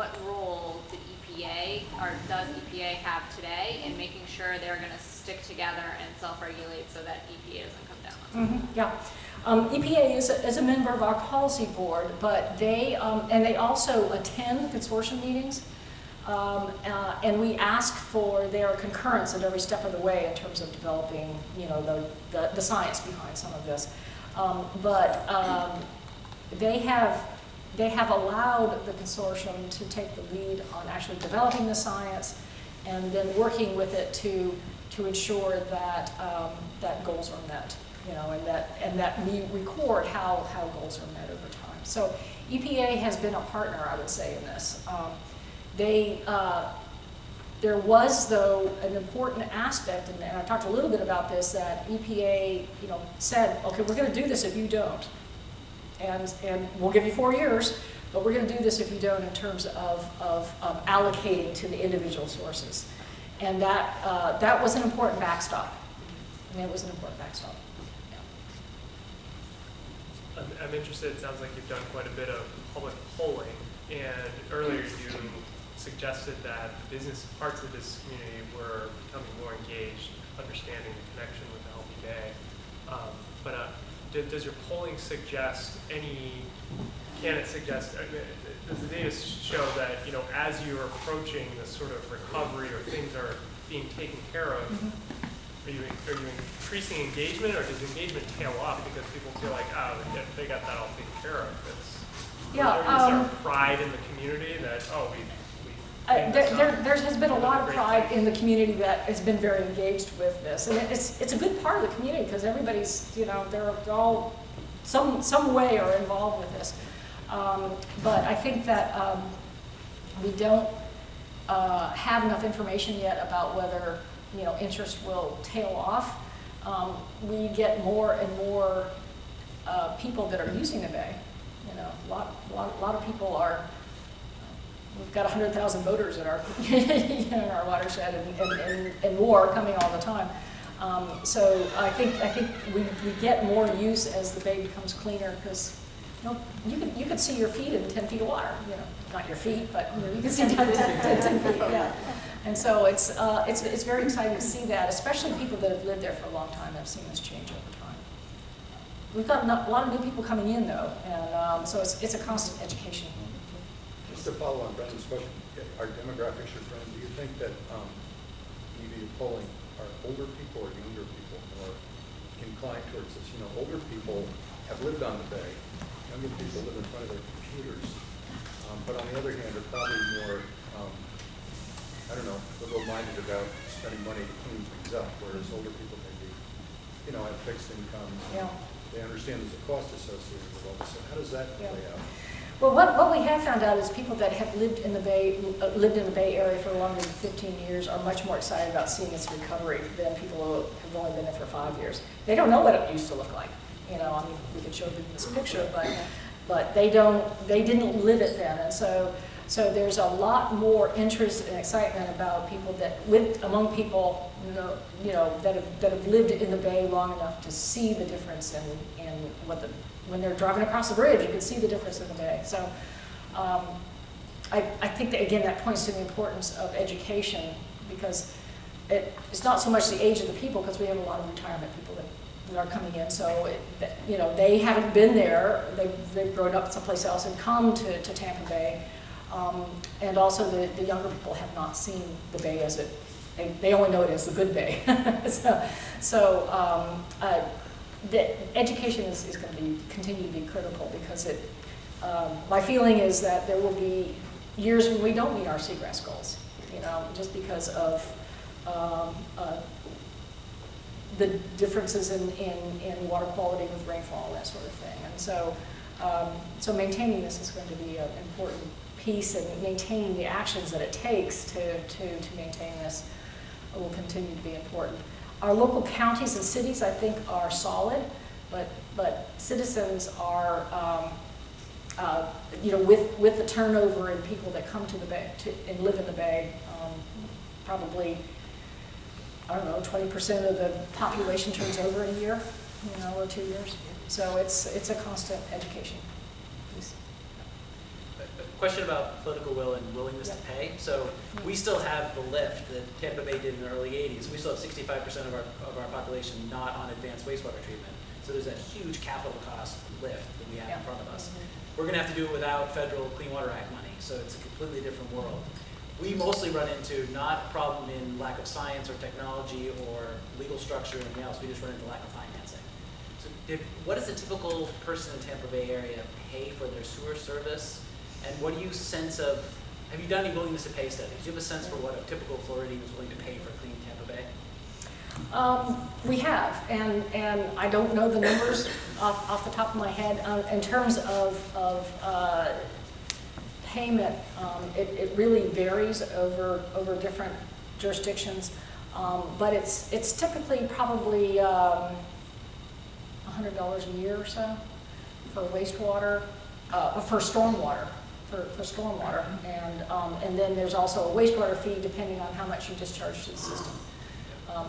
what role did EPA, or does EPA have today in making sure they're going to stick together and self-regulate so that EPA doesn't come down on them? Yeah. EPA is a member of our policy board, but they also attend consortium meetings, and we ask for their concurrence at every step of the way in terms of developing, the science behind some of this. They have allowed the consortium to take the lead on actually developing the science and then working with it to ensure that that goals are met, and that we record how goals are met over time. So EPA has been a partner, I would say, in this. There was, though, an important aspect, and I talked a little bit about this, that EPA, said, okay, we're going to do this if you don't. And we'll give you 4 years, but we're going to do this if you don't in terms of allocating to the individual sources. And that was an important backstop. It was an important backstop. Yeah. I'm interested, it sounds like you've done quite a bit of public polling, and earlier you suggested that the business parts of the business community were becoming more engaged, understanding the connection with the Healthy Bay. Does your polling suggest does the data show that, as you're approaching this sort of recovery or things are being taken care of, are you increasing engagement, or does engagement tail off because people feel like, they got that all taken care of? Is there pride in the community that, there has been a lot of pride in the community that has been very engaged with this, and it's a good part of the community because everybody's, they're all some way are involved with this. But I think that we don't have enough information yet about whether interest will tail off. We get more and more people that are using the bay. A lot of people are. We've got 100,000 voters in our in our watershed, and more coming all the time. So I think we get more use as the bay becomes cleaner, because you can see your feet in 10 feet of water. Not your feet, but you can see 10 feet. Yeah. And so it's very exciting to see that, especially people that have lived there for a long time have seen this change over time. We've got a lot of new people coming in though, and so it's a constant education. Just to follow on Brendan's question, our demographics are friend. Do you think that EV polling are older people or younger people more inclined towards this? Older people have lived on the bay. Younger people live in front of their computers. But on the other hand, are probably more, liberal-minded about spending money to clean things up, whereas older people maybe, have fixed incomes. Yeah. They understand there's a cost associated with all this. So how does that play out? Well, what we have found out is people that have lived in the Bay Area for longer than 15 years are much more excited about seeing its recovery than people who have only been there for 5 years. They don't know what it used to look like. We could show them this picture, but they didn't live it then, and so there's a lot more interest and excitement about people among people that have lived in the Bay long enough to see the difference in when they're driving across the bridge, you can see the difference in the Bay. So I think that, again, that points to the importance of education, because it's not so much the age of the people, because we have a lot of retirement people that are coming in. So they haven't been there. They've grown up someplace else and come to Tampa Bay. And also the younger people have not seen the Bay as they only know it as the good Bay. The education is going to continue to be critical, because my feeling is that there will be years when we don't meet our seagrass goals, just because of the differences in water quality with rainfall, that sort of thing. And so maintaining this is going to be an important piece, and maintaining the actions that it takes to maintain this will continue to be important. Our local counties and cities, I think, are solid, but citizens are, with the turnover and people that come to the Bay and live in the Bay, probably, 20% of the population turns over in a year, or 2 years. So it's a constant education piece. question about political will and willingness to pay. So we still have the lift that Tampa Bay did in the early 80s. We still have 65% of our population not on advanced wastewater treatment. So there's a huge capital cost lift that we have in front of us. We're going to have to do it without federal Clean Water Act money. So it's a completely different world. We mostly run into not a problem in lack of science or technology or legal structure or anything else. We just run into lack of financing. So what does a typical person in Tampa Bay area pay for their sewer service? And what do you sense of, have you done any willingness to pay studies? Do you have a sense for what a typical Floridian is willing to pay for clean Tampa Bay? We have, and I don't know the numbers off the top of my head. In terms of payment, it really varies over different jurisdictions, but it's typically probably $100 a year or so for wastewater, for stormwater. For stormwater, and then there's also a wastewater fee depending on how much you discharge to the system,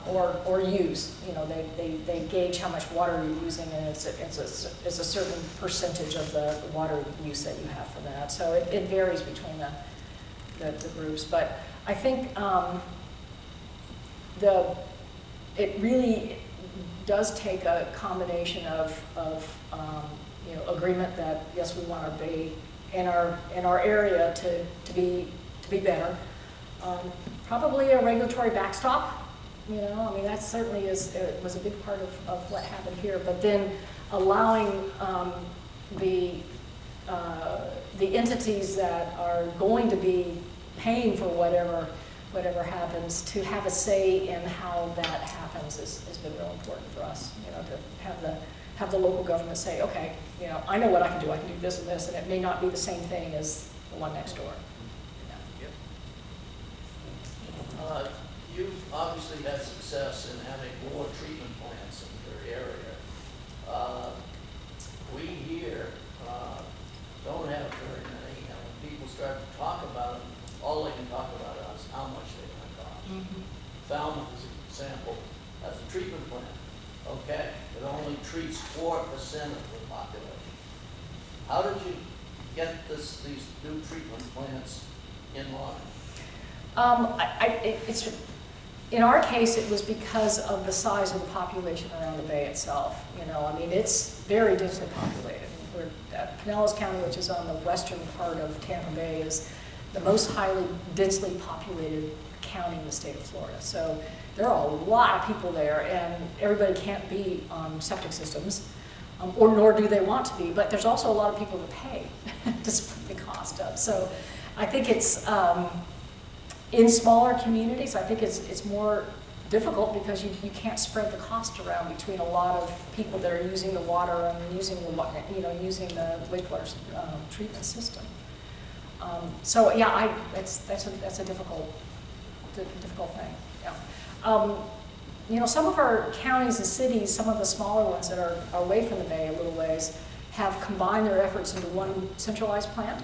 or use. You know, they gauge how much water you're using, and it's a certain percentage of the water use that you have for that. So it varies between the groups, but I think it really does take a combination of agreement that yes, we want our bay in our area to be better. Probably a regulatory backstop. You know, I mean, that certainly was a big part of what happened here. But then allowing the entities that are going to be paying for whatever happens to have a say in how that happens has been real important for us. You know, to have the local government say, okay, you know, I know what I can do this and this, and it may not be the same thing as the one next door. You've obviously had success in having more treatment plants in your area. We here don't have very many, and when people start to talk about them, all they can talk about is how much they're going to cost. Fallons, as an example, has a treatment plant. Okay, it only treats 4% of the population. How did you get these new treatment plants in line? In our case, it was because of the size of the population around the bay itself. You know, I mean, it's very densely populated. Pinellas County, which is on the western part of Tampa Bay, is the most highly densely populated county in the state of Florida. So there are a lot of people there, and everybody can't be on septic systems, or nor do they want to be. But there's also a lot of people that pay to split the cost up. So I think it's in smaller communities. I think it's more difficult because you can't spread the cost around between a lot of people that are using the water and using the wastewater treatment system. So yeah, that's a difficult thing. Yeah. You know, some of our counties and cities, some of the smaller ones that are away from the bay a little ways, have combined their efforts into one centralized plant.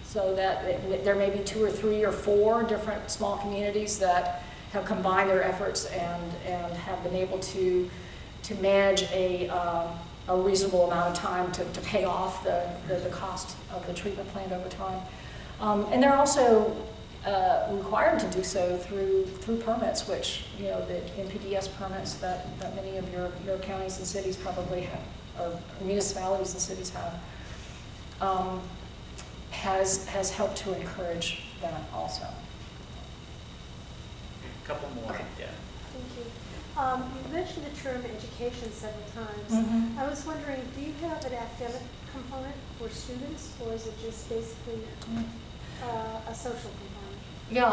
So that there may be 2 or 3 or 4 different small communities that have combined their efforts and have been able to manage a reasonable amount of time to pay off the cost of the treatment plant over time. And they're also required to do so through permits, which, you know, the NPDES permits that many of your counties and cities probably have, or municipalities and cities have, has helped to encourage that also. A couple more. Okay. Yeah. Thank you. You mentioned the term education several times. I was wondering, do you have an academic component for students, or is it just basically a social component? Yeah,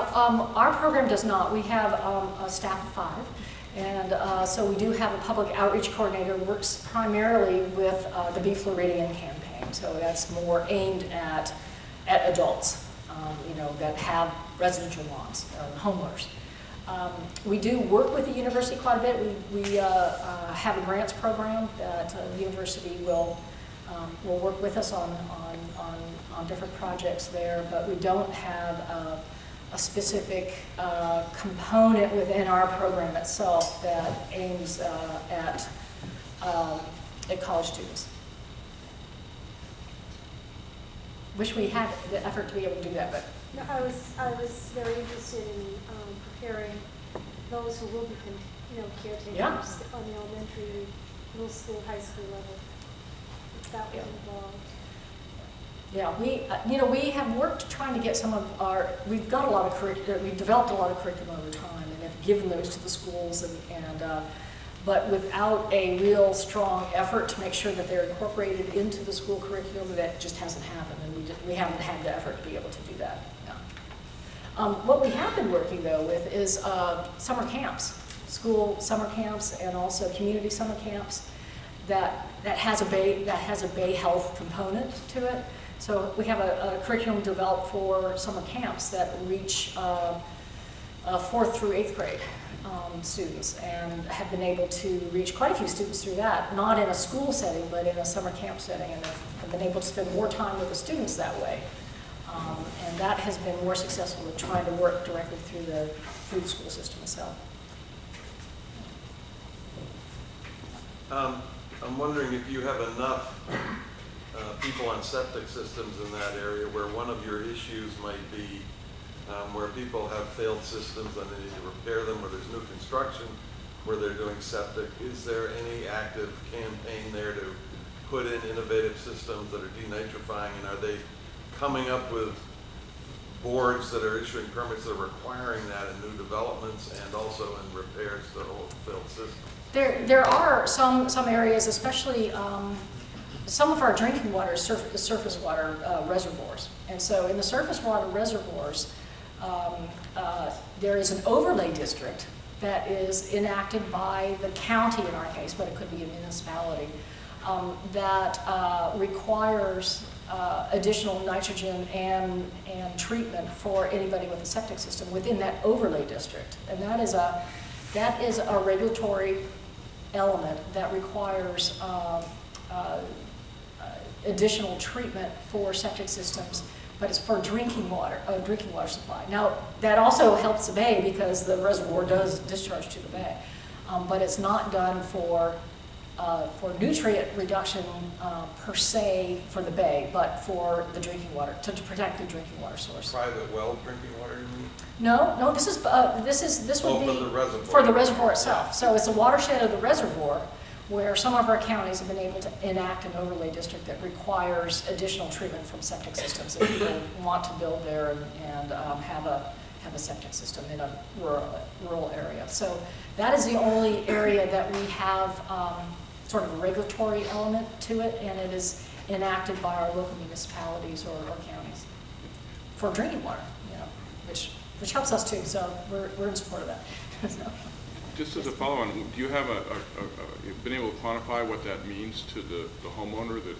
our program does not. We have a staff of 5, and so we do have a public outreach coordinator who works primarily with the Be Floridian campaign. So that's more aimed at adults, you know, that have residential lawns, homeowners. We do work with the university quite a bit. We have a grants program that the university will work with us on different projects there, but we don't have a specific component within our program itself that aims at college students. wish we had the effort to be able to do that, but No, I was very interested in preparing those who will be, caretakers Yeah. on the elementary, middle school, high school level. If that was Yeah. involved. yeah, we have worked trying to get some of we've got a lot of we've developed a lot of curriculum over time and have given those to the schools but without a real strong effort to make sure that they're incorporated into the school curriculum, that just hasn't happened, and we haven't had the effort to be able to do that. Yeah. What we have been working though with is summer camps, school summer camps, and also community summer camps that has a Bay health component to it. So we have a curriculum developed for summer camps that reach 4th through 8th grade students, and have been able to reach quite a few students through that, not in a school setting, but in a summer camp setting, and have been able to spend more time with the students that way. And that has been more successful than trying to work directly through the school system itself. I'm wondering if you have enough people on septic systems in that area where one of your issues might be where people have failed systems and they need to repair them, where there's new construction, where they're doing septic. Is there any active campaign there to put in innovative systems that are denitrifying, and are they coming up with boards that are issuing permits that are requiring that in new developments and also in repairs to old failed systems? There are some areas, especially some of our drinking water is surface water reservoirs. And so in the surface water reservoirs, there is an overlay district that is enacted by the county in our case, but it could be a municipality, that requires additional nitrogen and treatment for anybody with a septic system within that overlay district. And that is a regulatory element that requires additional treatment for septic systems, but it's for drinking water supply. Now, that also helps the bay because the reservoir does discharge to the bay, but it's not done for nutrient reduction per se for the bay, but for the drinking water, to protect the drinking water source. Private well drinking water, you mean? No, this would be for the reservoir. for the reservoir itself. So it's a watershed of the reservoir where some of our counties have been able to enact an overlay district that requires additional treatment from septic systems if people want to build there and have a septic system in a rural area. So that is the only area that we have sort of a regulatory element to it, and it is enacted by our local municipalities or counties for drinking water, which helps us too. So we're in support of that. So. Just as a follow-on, do you have you've been able to quantify what that means to the homeowner that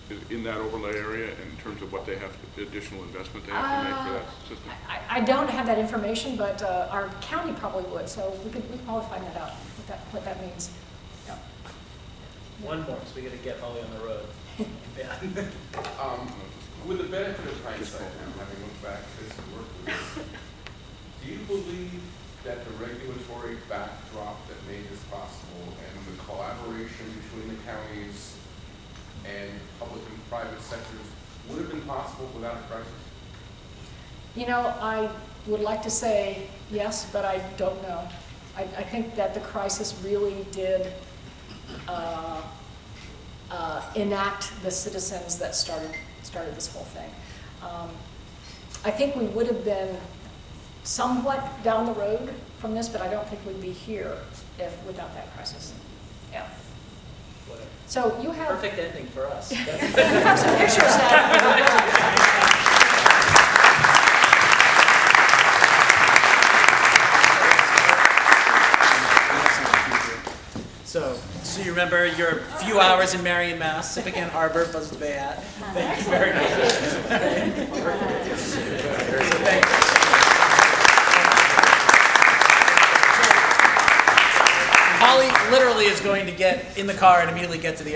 is in that overlay area in terms of what they have, the additional investment they have to make for that system? I don't have that information, but our county probably would, so we could probably find that out, what that means. Yeah. One more, so we gotta get Holly on the road. Yeah. With the benefit of hindsight now, having looked back at this and worked with this, do you believe that the regulatory backdrop that made this possible and the collaboration between the counties and public and private sectors would have been possible without a crisis? I would like to say yes, but I don't know. I think that the crisis really did enact the citizens that started this whole thing. I think we would have been somewhat down the road from this, but I don't think we'd be here without that crisis. Yeah. Whatever. So you have Perfect ending for us. you have some pictures that. So you remember your few hours in Marion, Mass, sipping in Harbor, Buzzards Bay hat. Thank you very much. Thank you. Holly literally is going to get in the car and immediately get to the airport.